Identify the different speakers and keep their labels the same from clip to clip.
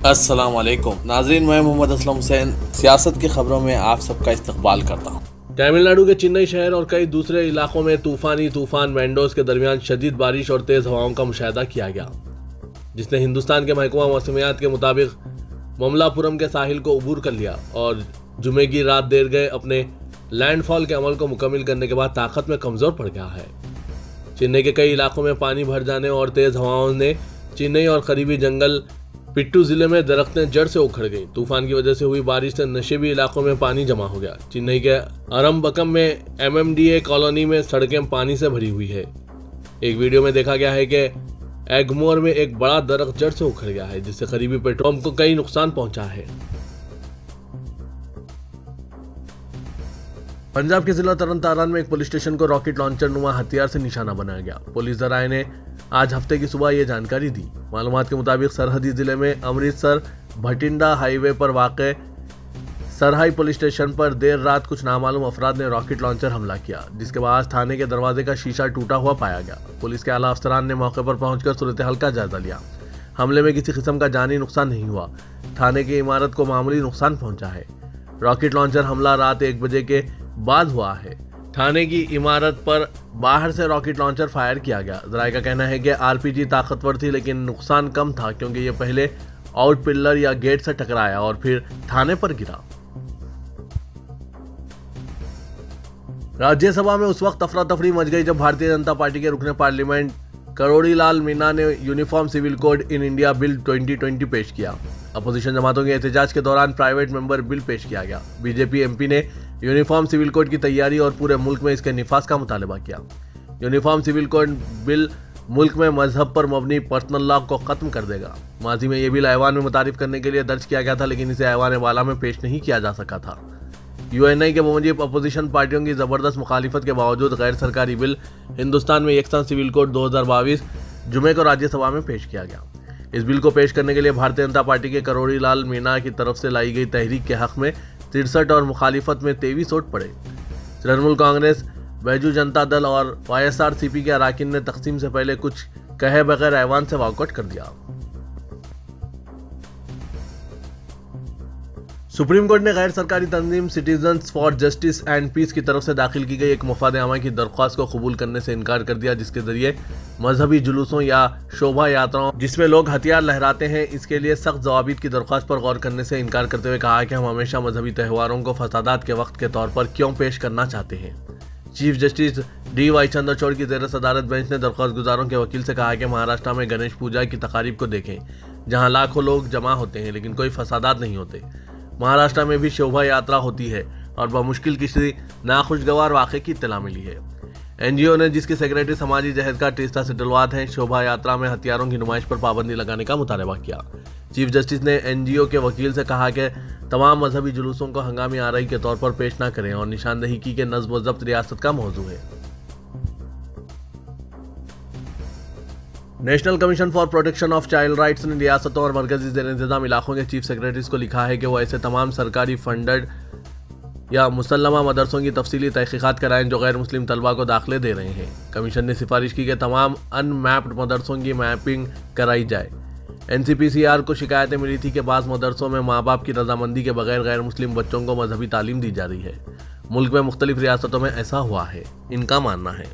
Speaker 1: अस्सलाम वालेकुम नाजरीन, मैं मोहम्मद असलम हुसैन सियासत की खबरों में आप सबका इस्तकबाल करता हूँ।
Speaker 2: तमिलनाडु के चेन्नई शहर और कई दूसरे इलाकों में तूफान वेंडोज के दरमियान शदीद बारिश और तेज हवाओं का मुशाहिदा किया गया, जिसने हिंदुस्तान के महकमा मौसमियात के मुताबिक ममलापुरम के साहिल को अबूर कर लिया और जुमे की रात देर गए अपने लैंडफॉल के अमल को मुकम्मल करने के बाद ताकत में कमजोर पड़ गया है। चेन्नई के कई इलाकों में पानी भर जाने और तेज हवाओं ने चेन्नई और करीबी जंगल पिट्टू जिले में दरख्तें जड़ से उखड़ गई। तूफान की वजह से हुई बारिश से नशेबी इलाकों में पानी जमा हो गया। चेन्नई के अरम्बकम में MMDA कॉलोनी में सड़कें पानी से भरी हुई है। एक वीडियो में देखा गया है कि एगमोर में एक बड़ा दरख्त जड़ से उखड़ गया है, जिससे करीबी पेट्रोल पंप को कई नुकसान पहुंचा है। पंजाब के जिला तरन तारण में एक पुलिस स्टेशन को रॉकेट लॉन्चर नुमा हथियार से निशाना बनाया गया। पुलिस जराये ने आज हफ्ते की सुबह ये जानकारी दी। मालूमात के मुताबिक सरहदी जिले में अमृतसर भटिंडा हाईवे पर वाक़े सरहाई पुलिस स्टेशन पर देर रात कुछ नामालूम अफराद ने रॉकेट लॉन्चर हमला किया, जिसके बाद थाने के दरवाजे का शीशा टूटा हुआ पाया गया। पुलिस के आला अफसरान ने मौके पर पहुंचकर सूरत हाल का जायजा लिया। हमले में किसी किस्म का जानी नुकसान नहीं हुआ। थाने की इमारत को मामूली नुकसान पहुंचा है। रॉकेट लॉन्चर हमला रात 1 बजे के बाद हुआ है। थाने की इमारत पर बाहर से रॉकेट लॉन्चर फायर किया गया। जराये का कहना है कि RPG ताकतवर थी, लेकिन नुकसान कम था क्योंकि ये पहले आउट पिल्लर या गेट से टकराया और फिर थाने पर गिरा। राज्यसभा में उस वक्त अफरा तफरी मच गई जब भारतीय जनता पार्टी के रुकने पार्लियामेंट करोड़ी लाल मीना ने uniform civil code in India bill 2020 पेश किया। अपोजिशन जमातों के एहतजाज के दौरान प्राइवेट मेंबर बिल पेश किया गया। बीजेपी MP ने यूनिफॉर्म सिविल कोड की तैयारी और पूरे मुल्क में इसके निफाज का मुतालबा किया। यूनिफॉर्म सिविल कोड बिल मुल्क में मजहब पर मबनी पर्सनल लॉ को खत्म कर देगा। माजी में यह बिल ऐवान में मुतारिफ करने के लिए दर्ज किया गया था, लेकिन इसे ऐवान वाला में पेश नहीं किया जा सका था। UNI के मुजीब अपोजिशन पार्टियों की जबरदस्त मुखालिफत के बावजूद गैर सरकारी बिल हिंदुस्तान में यकसा सिविल कोड 2022 जुमे को राज्यसभा में पेश किया गया। इस बिल को पेश करने के लिए भारतीय जनता पार्टी के करोड़ी लाल मीना की तरफ से लाई गई तहरीक के हक में 63 और मुखालिफत में 23 वोट पड़े। तृणमूल कांग्रेस, बैजू जनता दल और YSRCP के अराकीन ने तकसीम से पहले कुछ कहे बगैर ऐवान से वॉकआउट कर दिया। सुप्रीम कोर्ट ने गैर सरकारी तंजीम citizens for justice and peace की तरफ से दाखिल की गई एक मुफाद आमा की दरख्वास्त को कबूल करने से इनकार कर दिया, जिसके जरिए मजहबी जुलूसों या शोभा यात्राओं जिसमें लोग हथियार लहराते हैं, इसके लिए सख्त जवाबीत की दरख्वास्त पर गौर करने से इनकार करते हुए कहा कि हम हमेशा मजहबी त्यौहारों को फसादात के वक्त के तौर पर क्यों पेश करना चाहते हैं। चीफ जस्टिस DY चंद्रचूड़ की ज़ेर सदारत बेंच ने दरख्वास्त गुजारों के वकील से कहा कि महाराष्ट्र में गणेश पूजा की तकारीब को देखें, जहां लाखों लोग जमा होते हैं लेकिन कोई फसादात नहीं होते। महाराष्ट्र में भी शोभा यात्रा होती है और बमुश्किल किसी नाखुशगवार वाक़े की इत्तला मिली है। NGO ने, जिसके सेक्रेटरी समाजी जहेजगार टीस्टा सेटलवात हैं, शोभा यात्रा में हथियारों की नुमाइश पर पाबंदी लगाने का मुतालबा किया। चीफ जस्टिस ने NGO के वकील से कहा कि तमाम मजहबी जुलूसों को हंगामी आरई के तौर पर पेश न करें और निशानदही की कि नज़्म व ज़ब्त रियासत का मौजू है। National commission for protection of child rights ने रियासतों और मरकजी ज़ेर इंतज़ाम इलाकों के चीफ सेक्रेटरीज को लिखा है कि वो ऐसे तमाम सरकारी फंडेड या मुसल्लमा मदरसों की तफसीली तहकीकात कराएं जो गैर मुस्लिम तलबा को दाखिले दे रहे हैं। कमीशन ने सिफारिश की कि तमाम अनमैप्ड मदरसों की मैपिंग कराई जाए। NCPCR को शिकायतें मिली थी कि बाज़ मदरसों में माँ बाप की रजामंदी के बगैर गैर मुस्लिम बच्चों को मजहबी तालीम दी जा रही है। मुल्क में मुख्तलिफ रियासतों में ऐसा हुआ है, इनका मानना है।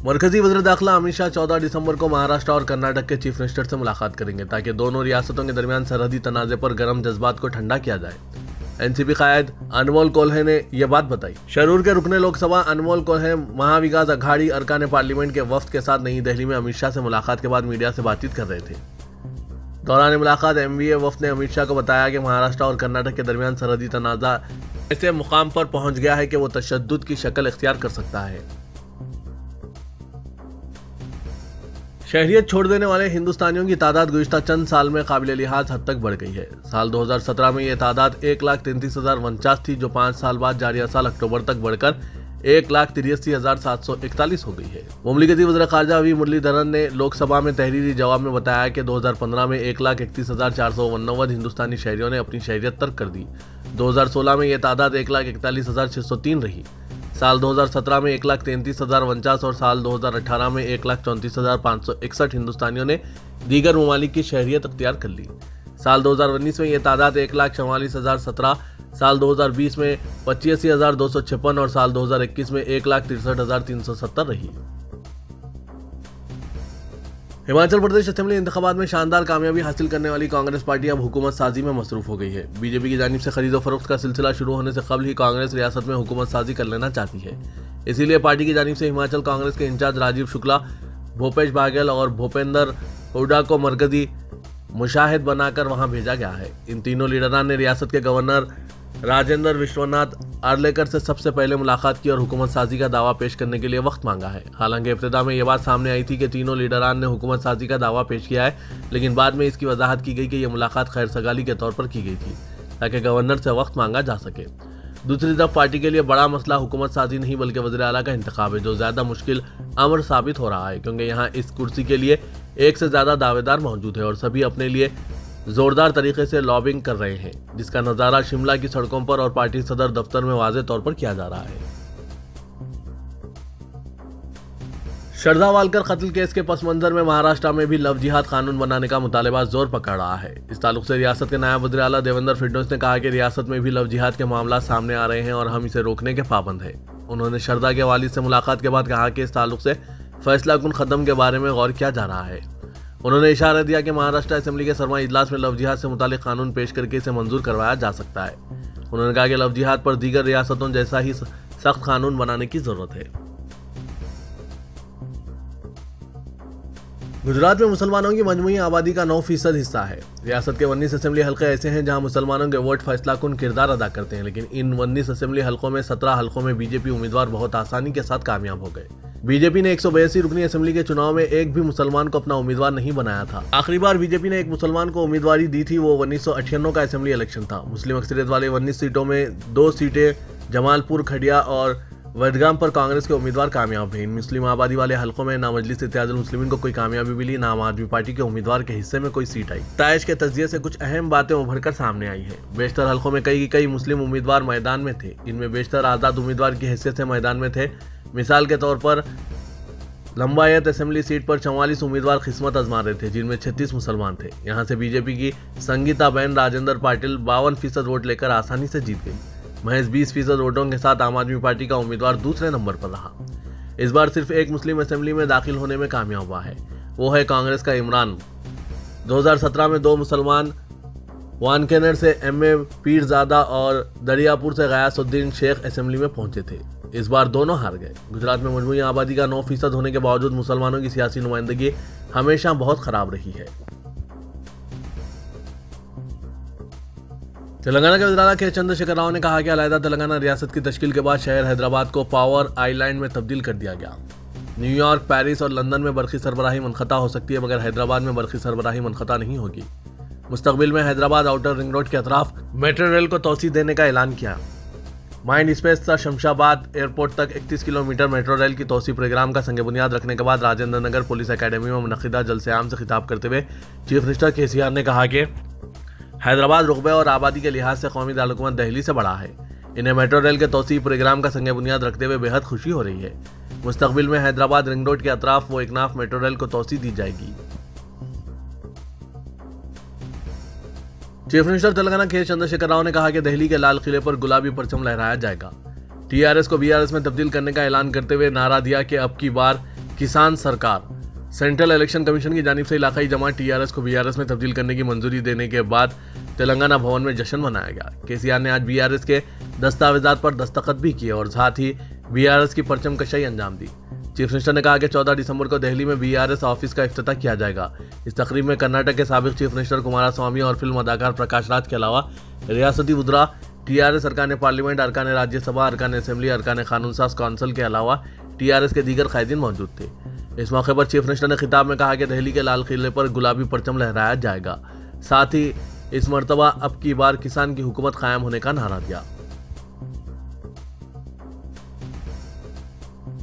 Speaker 2: मरकजी वज़ीर दाखिला अमित शाह 14 दिसंबर को महाराष्ट्र और कर्नाटक के चीफ मिनिस्टर से मुलाकात करेंगे, ताकि दोनों रियासतों के दरमियान सरहदी तनाज़े पर गर्म जज्बात को ठंडा किया जाए। NCP कायद अनमोल कोल्हे ने यह बात बताई। शरूर के रुकने लोकसभा अनमोल कोल्हे महाविकास अघाड़ी अरकान पार्लियामेंट के वफ्द के साथ नई दिल्ली में अमित शाह से मुलाकात के बाद मीडिया से बातचीत कर रहे थे। दौरान मुलाकात MVA वफ्द ने अमित शाह को बताया कि महाराष्ट्र और कर्नाटक के दरमियान सरहदी तनाज़ा ऐसे मुकाम पर पहुंच गया है कि वो तशद्दुद की शक्ल इख्तियार कर सकता है। शहरियत छोड़ देने वाले हिंदुस्तानियों की तादाद गुज़िश्ता चंद साल में काबिल लिहाज हद तक बढ़ गई है। साल 2017 में यह तादाद 1,33,049 थी, जो 5 साल बाद जारिया साल अक्टूबर तक बढ़कर 1,83,741 हो गई है। मुमलिकती वज़ीर ख़ारजा वी मुरलीधरन ने लोकसभा में तहरीरी जवाब में बताया कि 2015 में 1,31,489 हिंदुस्तानी शहरियों ने अपनी शहरियत तर्क कर दी। 2016 में यह तादाद 1,41,603 रही। साल 2017 में 1,33,049 और साल 2018 में 1,34,561 हिंदुस्तानियों ने दीगर ममालिक की शहरियत अख्तियार कर ली। साल 2019 में यह तादाद 1,44,017, साल 2020 में 85,256 और साल 2021 में 1,63,370 रही। हिमाचल प्रदेश असेंबली इंतखाबात में शानदार कामयाबी हासिल करने वाली कांग्रेस पार्टी अब हुकूमत साजी में मसरूफ हो गई है। बीजेपी की जानिब से खरीदो फरोख्त का सिलसिला शुरू होने से कबल ही कांग्रेस रियासत में हुकूमत साजी कर लेना चाहती है। इसीलिए पार्टी की जानिब से हिमाचल कांग्रेस के इंचार्ज राजीव शुक्ला, भूपेश बाघेल और भूपेंद्र हुड्डा को मरकजी मुशाहिद बनाकर वहां भेजा गया है। इन तीनों लीडरान ने रियासत के गवर्नर राजेंद्र विश्वनाथ आर्लेकर से सबसे पहले मुलाकात की और हुकूमत साजी का दावा पेश करने के लिए वक्त मांगा है। हालांकि इब्तिदा में यह बात सामने आई थी कि तीनों लीडरान ने हुकूमत साजी का दावा पेश किया है, लेकिन बाद में इसकी वजाहत की गई कि यह मुलाकात खैर सगाली के तौर पर की गई थी ताकि गवर्नर से वक्त मांगा जा सके। दूसरी तरफ पार्टी के लिए बड़ा मसला हुकूमत साजी नहीं बल्कि वज़ीर आला का इंतखाब है, जो ज़्यादा मुश्किल अमर साबित हो रहा है क्योंकि यहाँ इस कुर्सी के लिए एक से ज़्यादा दावेदार मौजूद है और सभी अपने लिए जोरदार तरीके से लॉबिंग कर रहे हैं, जिसका नज़ारा शिमला की सड़कों पर और पार्टी सदर दफ्तर में वाज़े तौर पर किया जा रहा है। श्रद्धा वालकर कत्ल केस के पस मंजर में महाराष्ट्र में भी लव जिहाद कानून बनाने का मुतालबा जोर पकड़ रहा है। इस ताल्लुक से रियासत के नायब वज़ीर आला देवेंद्र फडणवीस ने कहा कि रियासत में भी लव जिहाद के मामला सामने आ रहे हैं और हम इसे रोकने के पाबंद हैं। उन्होंने श्रद्धा के वालिद से मुलाकात के बाद कहा कि इस ताल्लुक से फैसला कुन कदम के बारे में गौर किया जा रहा है। उन्होंने इशारा दिया कि महाराष्ट्र असेंबली के सरमाई इजलास में लव जिहाद से मुतालिक कानून पेश करके इसे मंजूर करवाया जा सकता है। उन्होंने कहा कि लव जिहाद पर दीगर रियासतों जैसा ही सख्त कानून बनाने की जरूरत है। गुजरात में मुसलमानों की मजमूई आबादी का 9% हिस्सा है। रियासत के 19 असेंबली हल्के ऐसे हैं जहां मुसलमानों के वोट फैसला कुन किरदार अदा करते हैं, लेकिन इन 19 असेंबली हल्कों में 17 हल्कों में बीजेपी उम्मीदवार बहुत आसानी के साथ कामयाब हो गए। बीजेपी ने 182 रुकनी असेंबली के चुनाव में एक भी मुसलमान को अपना उम्मीदवार नहीं बनाया था। आखिरी बार बीजेपी ने एक मुसलमान को उम्मीदवारी दी थी, वो 1998 का असेंबली इलेक्शन था। मुस्लिम अक्सरियत वाले 19 सीटों में 2 सीटें जमालपुर, खड़िया और वडगाम पर कांग्रेस के उम्मीदवार कामयाब हैं। इन मुस्लिम आबादी वाले हल्कों में ना मजलिस इत्तेहादुल मुस्लिमीन को कोई कामयाबी मिली, ना आम आदमी पार्टी के उम्मीदवार के हिस्से में कोई सीट आई। ताइश के तज्जिये से कुछ अहम बातें उभरकर सामने आई हैं। बेशतर हल्कों में कई मुस्लिम उम्मीदवार मैदान में थे। इनमें बेशतर आज़ाद उम्मीदवार की हैसियत से मैदान में थे। मिसाल के तौर पर लंबायत असेंबली सीट पर 44 उम्मीदवार किस्मत आजमा रहे थे, जिनमें 36 मुसलमान थे। यहाँ से बीजेपी की संगीता बहन राजेंद्र पाटिल 52% वोट लेकर आसानी से जीत गई। महज 20% वोटों के साथ आम आदमी पार्टी का उम्मीदवार दूसरे नंबर पर रहा। इस बार सिर्फ एक मुस्लिम असेंबली में दाखिल होने में कामयाब हुआ है, वो है कांग्रेस का इमरान। 2017 में 2 मुसलमान वानकेनर से एमए पीरजादा और दरियापुर से गयासुद्दीन शेख असेंबली में पहुंचे थे। इस बार दोनों हार गए। गुजरात में मजमूई आबादी का 9% होने के बावजूद मुसलमानों की सियासी नुमाइंदगी हमेशा बहुत खराब रही है। तेलंगाना के वज़ीर आला के चंद्रशेखर राव ने कहा कि अलहदा तेलंगाना रियासत की तश्कील के बाद शहर हैदराबाद को पावर आइलैंड में तब्दील कर दिया गया। न्यूयॉर्क, पेरिस और लंदन में बरक़ी सरबराही मनक़ता हो सकती है, मगर हैदराबाद में बरक़ी सरबराही मनक़ता नहीं होगी। मुस्तक़बिल में हैदराबाद आउटर रिंग रोड के अतराफ मेट्रो रेल को तोसी देने का ऐलान किया। माइंड स्पेस से शमशाबाद एयरपोर्ट तक 31 किलोमीटर मेट्रो रेल की तोसी प्रोग्राम का संग बुनियाद रखने के बाद राजेंद्र नगर पुलिस अकेडमी में मुनक़िदा जलसे आम से खिताब करते हुए चीफ मिनिस्टर केसीआर ने कहा कि हैदराबाद रुकबे और आबादी के लिहाज से कौमी दारकूमत दिल्ली से बड़ा है। इन्हें मेट्रो रेल के तोसी प्रोग्राम का संग बुनियाद रखते हुए बेहद खुशी हो रही है। मुस्तक़बिल में हैदराबाद रिंग रोड के अतराफ वो एकनाफ मेट्रो रेल को तोसी दी जाएगी। चीफ मिनिस्टर तेलंगाना के चंद्रशेखर राव ने कहा कि दिल्ली के लाल किले पर गुलाबी परचम लहराया जाएगा। टीआरएस को बीआरएस में तब्दील करने का ऐलान करते हुए नारा दिया कि अब की बार किसान सरकार। सेंट्रल इलेक्शन कमीशन की जानिब से इलाकाई जमात टीआरएस को बीआरएस में तब्दील करने की मंजूरी देने के बाद तेलंगाना भवन में जश्न मनाया गया। केसीआर ने आज बीआरएस के दस्तावेजात पर दस्तखत भी किए और साथ ही बीआरएस की परचम कशाई अंजाम दी। चीफ मिनिस्टर ने कहा कि 14 दिसंबर को दिल्ली में बीआरएस ऑफिस का इफ्तिताह किया जाएगा। इस तकरीब में कर्नाटक के साबिक चीफ मिनिस्टर कुमारस्वामी और फिल्म अदाकार प्रकाश राज के अलावा रियासती वुज़रा, टीआरएस अरकान पार्लियामेंट, अरकान राज्यसभा, अरकान असेंबली, अरकान कानून साज कौंसिल के अलावा टीआरएस के दीगर कायदीन मौजूद थे। इस मौके पर चीफ मिनिस्टर ने खिताब में कहा कि दिल्ली के लाल किले पर गुलाबी परचम लहराया जाएगा। साथ ही इस मरतबा अब की बार किसान की हुकूमत कायम होने का नारा दिया।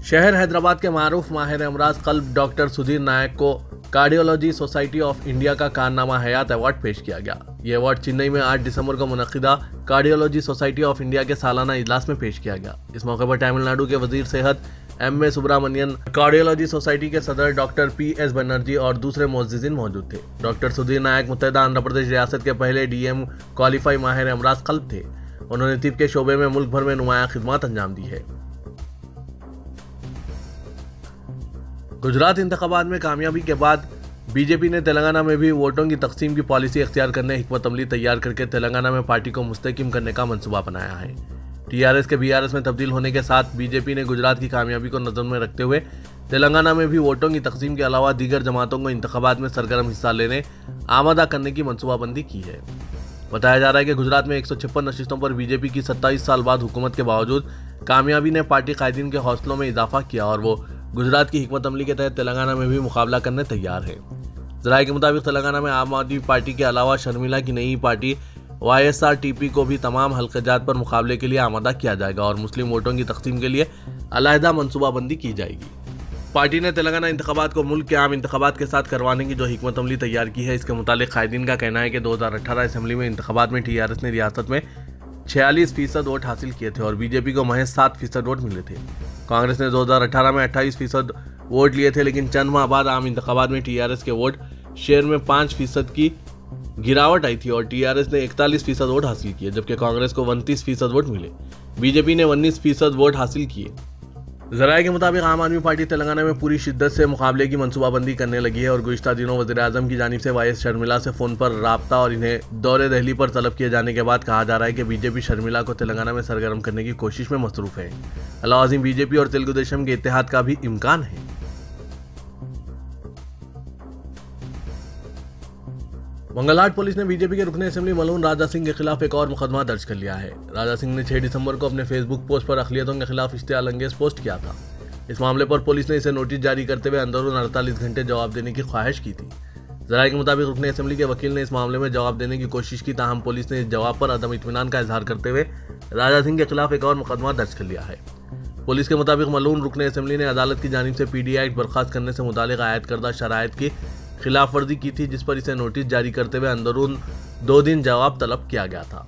Speaker 2: शहर हैदराबाद के मारूफ माहिर अमराज कल्ब डॉक्टर सुधीर नायक को कार्डियोलॉजी सोसाइटी ऑफ इंडिया का कारनामा हयात अवार्ड पेश किया गया। ये अवार्ड चेन्नई में 8 दिसंबर को मुनक्किदा कार्डियोलॉजी सोसाइटी ऑफ इंडिया के सालाना इजलास में पेश किया गया। इस मौके पर तमिलनाडु के वजीर सेहत M.A. सुब्रमण्यन, कार्डियोलॉजी सोसाइटी के सदर डॉक्टर P.S. बनर्जी और दूसरे मुअज्जिज़ीन मौजूद थे। डॉक्टर सुधीर नायक मुत्तहिदा आंध्र प्रदेश रियासत के पहले DM क्वालिफाई माहिर अमराज कल्ब थे। उन्होंने तिब के शोबे में मुल्क भर में नुमाया खिदमत अंजाम दी है। गुजरात इंतखाबात में कामयाबी के बाद बीजेपी ने तेलंगाना में भी वोटों की तकसीम की पॉलिसी इख्तियार करने हिकमत अमली तैयार करके तेलंगाना में पार्टी को मुस्तहकम करने का मंसूबा बनाया है। TRS के BRS में तब्दील होने के साथ बीजेपी ने गुजरात की कामयाबी को नजर में रखते हुए तेलंगाना में भी वोटों की तकसीम के अलावा दीगर जमातों को इंतखाबात में सरगर्म हिस्सा लेने आमादा करने की मनसूबाबंदी की है। बताया जा रहा है कि गुजरात में 156 नशिस्तों पर बीजेपी की 27 साल बाद हुकूमत के बावजूद कामयाबी ने पार्टी कायदीन के हौसलों में इजाफा किया और वो गुजरात की हिकमत अमली के तहत तेलंगाना में भी मुकाबला करने तैयार है। जराये के मुताबिक तेलंगाना में आम आदमी पार्टी के अलावा शर्मिला की नई पार्टी YSRTP को भी तमाम हल्क़ाजात पर मुकाबले के लिए आमादा किया जाएगा और मुस्लिम वोटों की तकसीम के लिए अलहदा मनसूबाबंदी की जाएगी। पार्टी ने तेलंगाना इंतखाबात को मुल्क के आम इंतखाबात के साथ करवाने की जो हिकमत अमली तैयार की है, इसके मुतालिक कायदीन का कहना है कि 2018 असम्बली में इंतखाबात में TRS ने रियासत में 46% वोट हासिल किए थे और बीजेपी को महज 7% वोट मिले थे। कांग्रेस ने 2018 में 28% वोट लिए थे, लेकिन चंद माह बाद आम इंतखाबात में TRS के वोट शेयर में 5% की गिरावट आई थी और TRS ने 41% वोट हासिल किए, जबकि कांग्रेस को 29% वोट मिले। बीजेपी ने 19% वोट हासिल किए। जराये के मुताबिक आम आदमी पार्टी तेलंगाना में पूरी शिद्दत से मुकाबले की मनसूबाबंदी करने लगी है और गुज़िश्ता दिनों वज़ीर-ए-आज़म की जानिब से YS शर्मिला से फ़ोन पर राब्ता और इन्हें दौरे दहली पर तलब किए जाने के बाद कहा जा रहा है कि बीजेपी शर्मिला को तेलंगाना में सरगर्म करने की कोशिश में मसरूफ़ है। अलावा बीजेपी और तेलुगु देशम के इत्तेहाद का भी इम्कान है। मंगलहाट पुलिस ने बीजेपी के रुकने असेंबली मलून राजा सिंह के खिलाफ एक और मुकदमा दर्ज कर लिया है। राजा सिंह ने 6 दिसंबर को अपने फेसबुक पोस्ट पर अक़लियतों के खिलाफ इश्तियाल अंगेज पोस्ट किया था। इस मामले पर पुलिस ने इसे नोटिस जारी करते हुए अंदरून 48 घंटे जवाब देने की ख्वाहिश की थी। जराये के मुताबिक रुकने असेंबली के वकील ने इस मामले में जवाब देने की कोशिश की, ताहम पुलिस ने इस जवाब पर अदम इत्मीनान का इजहार करते हुए राजा सिंह के खिलाफ एक और मुकदमा दर्ज कर लिया है। पुलिस के मुताबिक मलून रुकने असेंबली ने अदालत की जानिब से PD एक्ट बर्खास्त करने से मुतालिक आयद करदा शराइत की खिलाफ वर्जी की थी, जिस पर इसे नोटिस जारी करते हुए अंदरून 2 दिन जवाब तलब किया गया था।